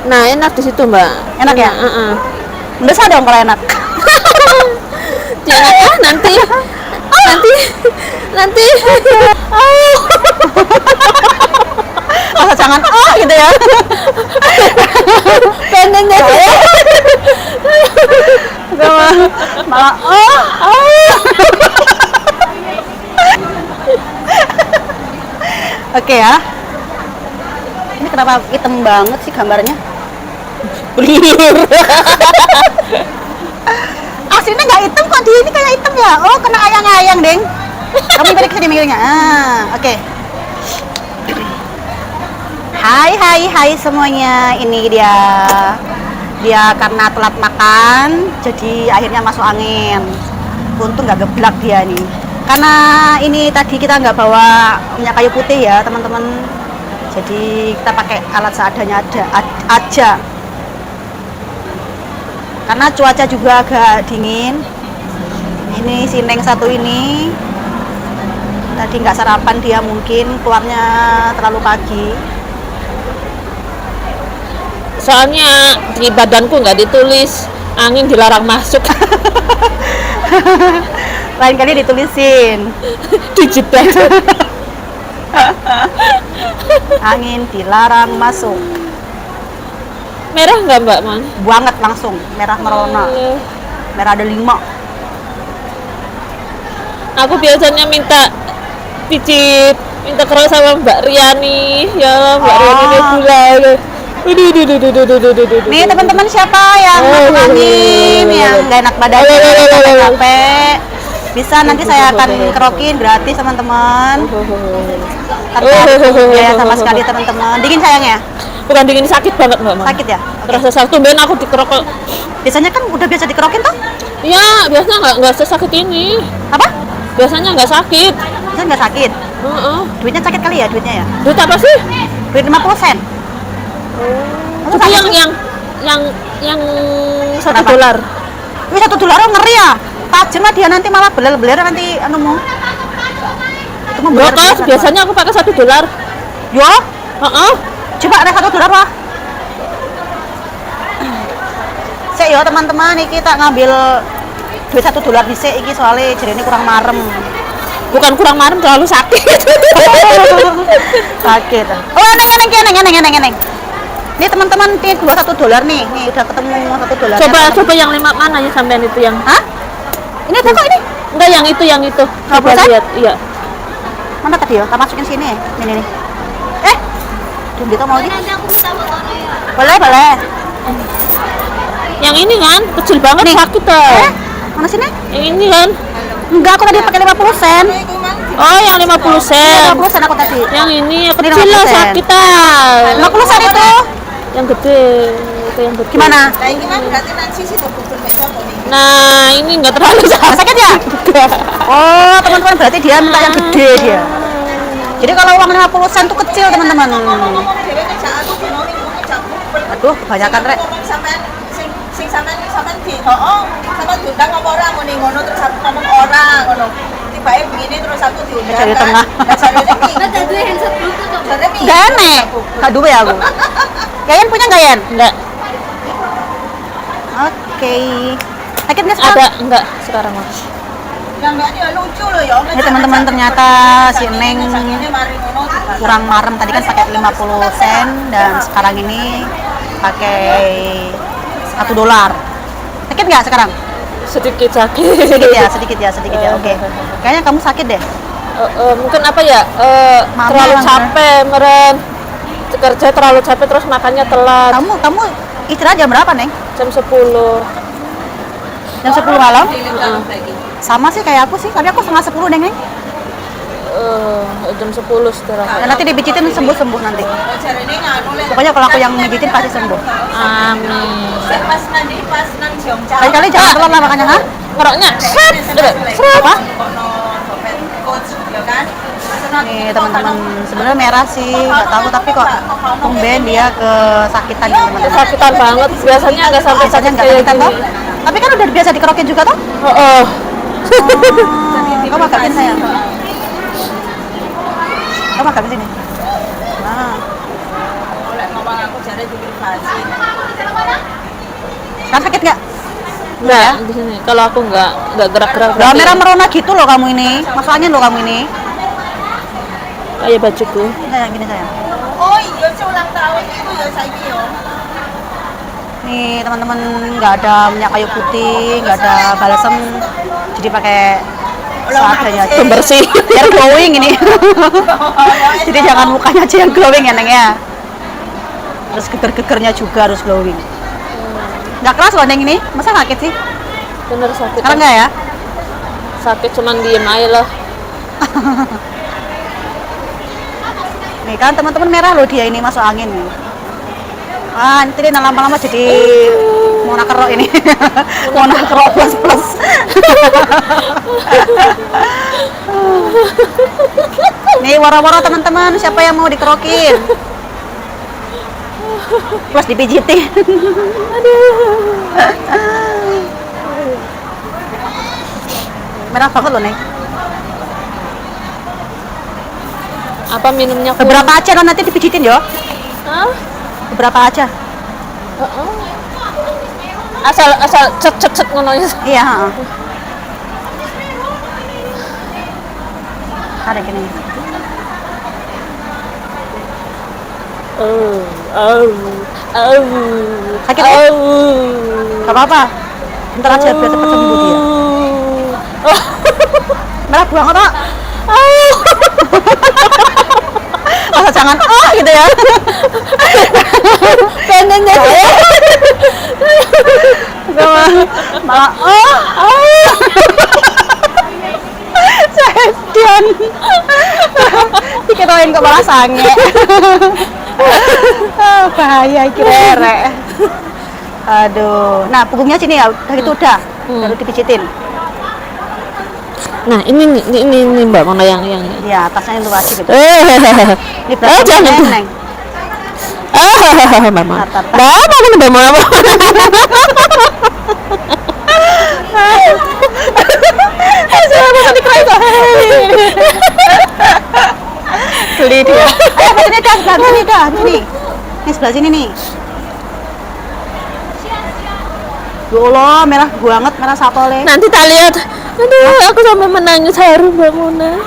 Nah, enak di situ, Mbak. Enak ya? Bisa dong kalau enak. Jangan nanti. Masa jangan gitu ya. Pengennya sih. Malah Oke ya. Ini kenapa hitam banget sih gambarnya? Blur. Aslinya nggak hitam kok, di ini kayak hitam ya. Oh, kena ayang-ayang, Deng. Kamu balik ke sini mikirnya. Oke. Hai semuanya. Ini dia karena telat makan, jadi akhirnya masuk angin. Untung nggak geblak dia nih. Karena ini tadi kita nggak bawa minyak kayu putih ya, teman-teman. Jadi kita pakai alat seadanya aja. Karena cuaca juga agak dingin. Ini si Neng satu ini tadi nggak sarapan, dia mungkin keluarnya terlalu pagi. Soalnya di badanku nggak ditulis angin dilarang masuk. Lain kali ditulisin Digital. angin dilarang masuk. Merah nggak, Mbak, Man? Banget langsung merah merona. Merah ada 5. Aku biasanya minta kerja sama Mbak Riani. Ya Allah, Mbak Riani dia pulang. Nih teman-teman, siapa yang masuk angin, yang nggak enak badannya, capek, bisa nanti saya akan kerokin gratis teman-teman. Tanpa biaya sama sekali teman-teman. Dingin sayangnya? Bukan dingin, sakit banget, Mbak. Sakit ya? Terasa sakit. Ben aku dikerok. Biasanya kan udah biasa dikerokin toh? Iya, biasanya nggak sesakit ini. Apa? Biasanya nggak sakit. Biasanya nggak sakit. Duitnya sakit kali ya duitnya ya? Duit apa sih? Duit 50 sen. Itu yang $1. Wih, $1 ngeri ya? Tajam lah dia, nanti malah beler-beler nanti anumu. Itu mau beler. Biasanya aku pakai $1. Yo? Coba ada $1 lah. Sik yo teman-teman, iki tak ngambil duit $1 dhisik iki soalnya jerene kurang marem. Bukan kurang marem, terlalu sakit. Sakit. Oh, neng. Nih teman-teman, ini gua $1 nih. Nih udah ketemu $1. Coba yang 5 mana ya sampean itu yang? Hah? Ini ada kok ini? Enggak, yang itu. Coba lihat, iya. Mana tadi ya? Tak masukin sini. Nih. Tunggu kita mau lagi. Boleh. Yang ini kan kecil banget nih. Sakit tuh. Mana sini? Yang ini kan? Enggak, aku tadi pakai 50 sen. Oh, yang 50 sen. 50 sen aku tadi. Yang ini ya kecil lah, sakit ah. 50 sen itu. Yang gede. Itu yang gede. Gimana? Nah, ini enggak terlalu sakit ya? Oh, teman-teman, berarti dia minta yang gede dia. Jadi kalau uang 50 sen tuh kecil, teman-teman. Aduh, kebanyakan rek. Sampean diundang apa ora ngono terus aku ngomong ora ngono. Tibae begini terus aku diundang. Cari tengah. Ada duwe handset Bluetooth kok. Gak aneh. Gak duwe aku. Yayan punya enggak, Yan? Enggak. Oke. Sakit nggak sekarang? Ada, enggak sekarang, Mas. Yang mbak ini lucu loh ya. Ini teman-teman, ternyata si Neng kurang marem, tadi kan pakai 50 sen dan sekarang ini pakai $1. Sakit nggak sekarang? Sedikit sakit. Sedikit ya. Oke. Kayaknya kamu sakit deh. Mungkin apa ya? Terlalu capek, meren. Kerja terlalu capek terus makannya telat. Kamu istirahat jam berapa, Neng? Jam 10. Jam 10 malam? Sama sih kayak aku sih, tapi aku setengah 10 Neng. Jam 10 istirahat. Nanti dipijitin sembuh nanti. Pokoknya kalau aku yang mijitin pasti sembuh. Amin. Kali-kali jangan telat lah makanya, ha? Ngeroknya. Apa? Nih teman-teman, sebenarnya merah sih, nggak tahu tapi kok tumben dia kesakitan ya teman-teman. Kesakitan banget. Biasanya nggak sampai Biasanya nggak sakitan toh? Tapi kan udah biasa dikerokin juga toh? Kamu agak saya. Kamu agak sini. Nah. asin. Kan sakit nggak? Enggak, di sini. Kalau aku enggak gerak-gerak. Lah merah merona gitu loh kamu ini. Masuk angin loh kamu ini. Kayak bajuku. Sayang gini sayang. Oh iya, ulang tahun itu ya saiki yo. Nih teman-teman nggak ada minyak kayu putih, nggak ada balsem, jadi pakai seadanya aja. Pembersih. Biar glowing ini. Jadi jangan mukanya aja yang glowing ya Neng ya. Terus geger-gegernya juga harus glowing. Nggak keras loh Neng ini, masa sakit sih? Bener sakit. Karena nggak ya? Sakit cuman diem aja lah. Nih kan teman-teman merah loh dia ini masuk angin nih. Ah, nanti dia lama-lama jadi Mona Kerok ini. Mona Kerok plus. Nih waro-waro teman-teman, siapa yang mau dikerokin? Plus dipijitin. Merah banget loh, Neng. Apa minumnya? Beberapa aja kan nanti dipijitin yo. Hah? Beberapa aja. Asal cet ngono ya. Iya, heeh. Ada gini. Sakit ya? Gak apa-apa. Bentar aja biar cepat sembuh dia. Merah banget, Pak. Masa jangan gitu ya. Pengen ya. Malah Sedian. Dikirain kok malah sange. Bahaya kira. Aduh. Nah, punggungnya sini ya. Udah gitu udah. Baru dipijitin. Nah, ini Mbak Mona yang Ya, atasnya itu wajib gitu. Ini jangan. Neng. Mbak Mona. Mbak Mona. Beli dia. Ayo sini dah, sebelah sini dah, sini. Ini sebelah sini nih. Ya Allah, merah banget, merah sapole. Nanti tak lihat. Aduh, aku sampai menangis haru Mbak Mona.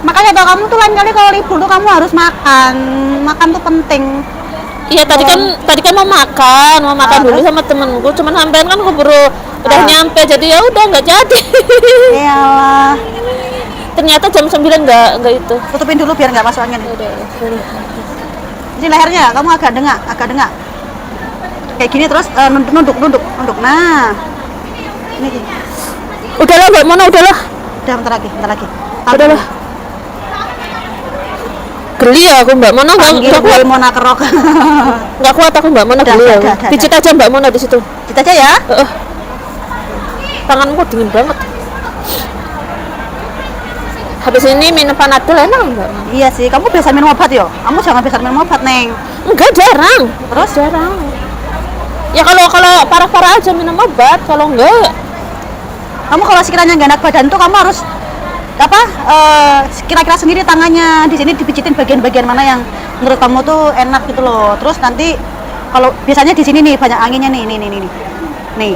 Makanya kalau kamu tuh lain kali kalau libur tuh kamu harus makan. Makan tuh penting. Iya tadi kan mau makan dulu sama temenku, cuman sampean kan keburu udah nyampe jadi ya udah nggak jadi. Iyalah. Ternyata jam 9 nggak itu. Tutupin dulu biar nggak masuk angin. Udah. Ini lehernya, kamu agak dengak. Kayak gini terus nunduk. Nah, ini. Udahlah Mbak Mona, udahlah. Udah bentar lagi. Udahlah. Geli ya aku Mbak Mona, nggak kuat. Mona Kerok. Nggak kuat aku Mbak Mona, geli ya. Pijit aja Mbak Mona di situ. Kita aja ya. Tanganku dingin banget. Habis ini minum Panadol enak Mbak Mona? Iya sih, kamu biasa minum obat yo? Kamu jangan biasa minum obat, Neng. Enggak, jarang. Terus? Jarang. Ya kalau parah-parah aja minum obat, kalau enggak. Kamu kalau sekiranya nggak enak badan tuh kamu harus kira-kira sendiri tangannya di sini dipijitin bagian-bagian mana yang menurut kamu tuh enak gitu loh. Terus nanti kalau biasanya di sini nih banyak anginnya nih. Nih.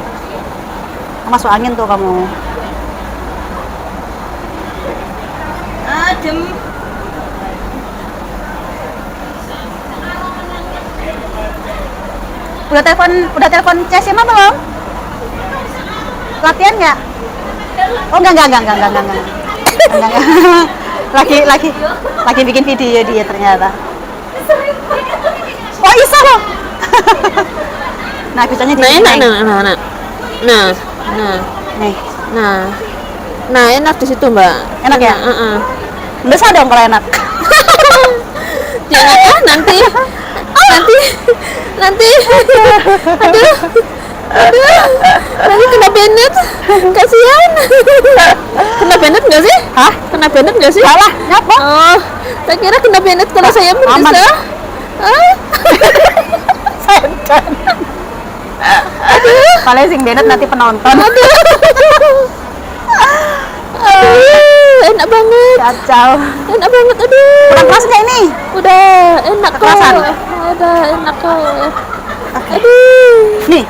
Masuk angin tuh kamu. Adem. Udah telepon CSM belum? Latihan nggak? Oh enggak. Lagi bikin video dia ternyata. Oh bisa loh. Nah biasanya di sini. Nah, enak di situ Mbak. Enak ya? Besar dong kalau enak. Jangan nanti. Aduh. Nanti kena Bennett. Kasihan. Kena Bennett nggak sih? Hah? Kena Bennett nggak sih? Salah, ngapa? Oh, saya kira kena Bennett kalau saya pun aman. bisa. Setan. Paling sing Bennett nanti penonton. Enak banget. Kacau. Enak banget, aduh. Udah keras nggak ini? Udah enak kok. Kekerasan? Udah enak kok. Aduh. Nih,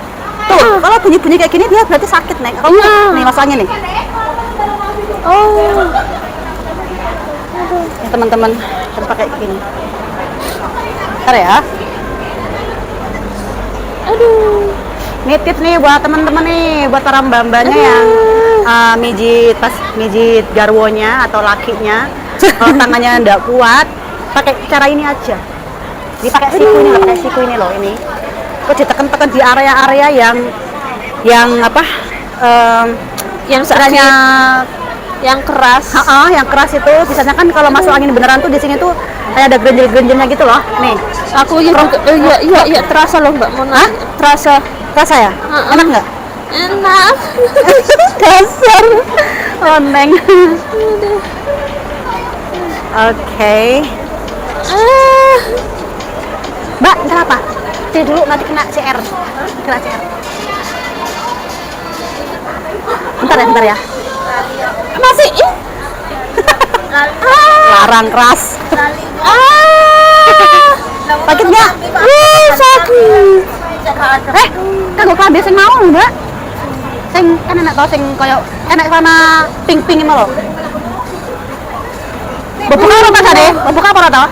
tuh kalau bunyi-bunyi kayak gini dia berarti sakit nih. Kamu Iya. nih masuk angin nih. Oh. Ya, teman-teman harus pakai gini. Ntar ya. Aduh. Ini tips nih buat teman-teman nih, buat para mbak-mbaknya yang mijit garwonya atau lakinya. Kalau tangannya nggak kuat, pakai cara ini aja. Ini pakai siku ini, nggak pakai siku ini loh ini. Kok ditekan-tekan di area-area yang apa? Yang Caranya yang keras. yang keras itu biasanya kan kalau masuk angin beneran tuh di sini tuh kayak ada grenjel-grenjelnya gitu loh. Nih, Aku iya terasa loh Mbak Mona. Hah? Terasa. rasa ya? Enak nggak? Enak. Dasar oneng. Oke. Ah. Mbak, ntar apa? Sini dulu nanti kena CR. Kena CR. Bentar ya. Masih ih. Larang keras. Ah. Sakit nggak? Sakit. Kagak kabeh sing mau, Mbak. Sing kan enak tau sing koyo enak warna pink-pink ini loh. Buka apa tadi? Buka apa tau?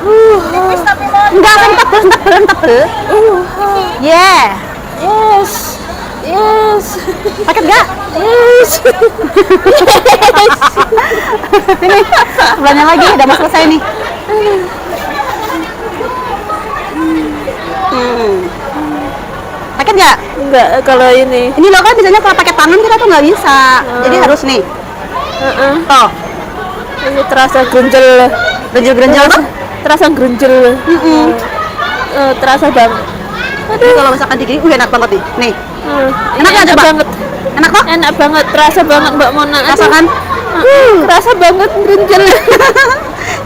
Enggak, sing tebel. Yeah. Yes. Yes. Sakit nggak? Yes. Sini, sebelahnya lagi, udah mau selesai nih. Sakit nggak? Enggak kalau ini. Ini loh kan biasanya kalau pakai tangan kita tuh nggak bisa. Jadi harus nih. Tuh, Ini terasa grenjel. grenjel-grenjel tuh. Terasa grenjel. Terasa banget. Aduh, kalau misalkan digini, enak banget nih. Nih, Enak nggak, coba? banget. enak kok? Enak banget, terasa banget Mbak Mona. Aduh. Rasakan? Terasa banget grenjel.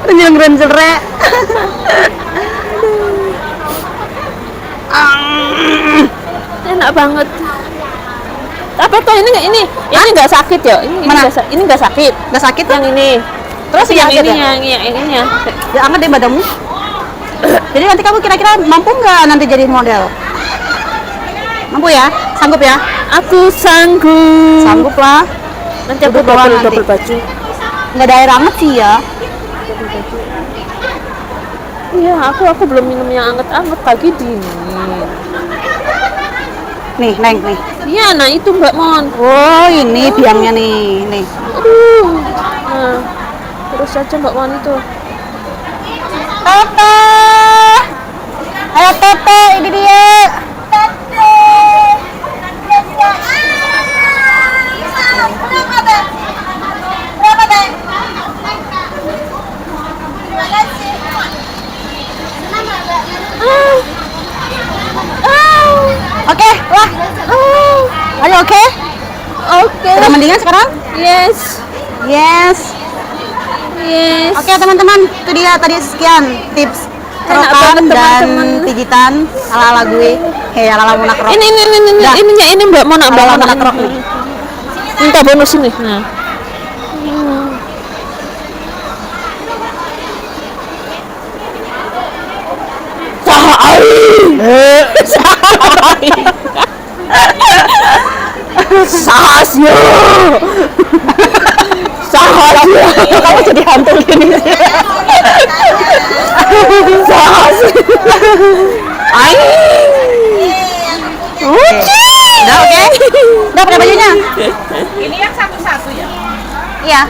Grenjel-grenjel rek. Enak banget. Apa tuh ini nggak sakit ya? Mana? Ini nggak sakit. Nggak sakit tuh? Yang ini. Terus yang sakit ini ya? yang ini ya. Ya anget deh badanmu. Jadi nanti kamu kira-kira mampu nggak nanti jadi model? Mampu ya? Sanggup ya? Aku sanggup. Sanggup lah. Nanti aku Duduk doang nanti. double baju. Nggak ada air hangat sih ya. Iya, aku belum minum yang anget-anget pagi dingin. Nih, Neng, nih. Iya, nah itu Mbak Mon. Oh, ini biangnya nih. Nih. Aduh. Nah, terus aja Mbak Mon itu. Tete. Ayo Tete, ini dia. Oke, wah. Ayo oke. Oke. Udah mendingan sekarang? Yes. Yes. Yes. Oke teman-teman, itu dia tadi sekian tips Enak kerokan banget, dan teman-teman. pijitan ala-ala gue. Ala-ala munak rok. Dah. Ini Mbak Mona, Mbak Ala-ala Mona. munak rok nih. Minta bonus ini. Nah. Sahasnya. Sahasnya. Kamu jadi hantu gini sih. Sahas. Udah oke? Udah pakai bajunya? Ini yang satu-satu ya? Iya.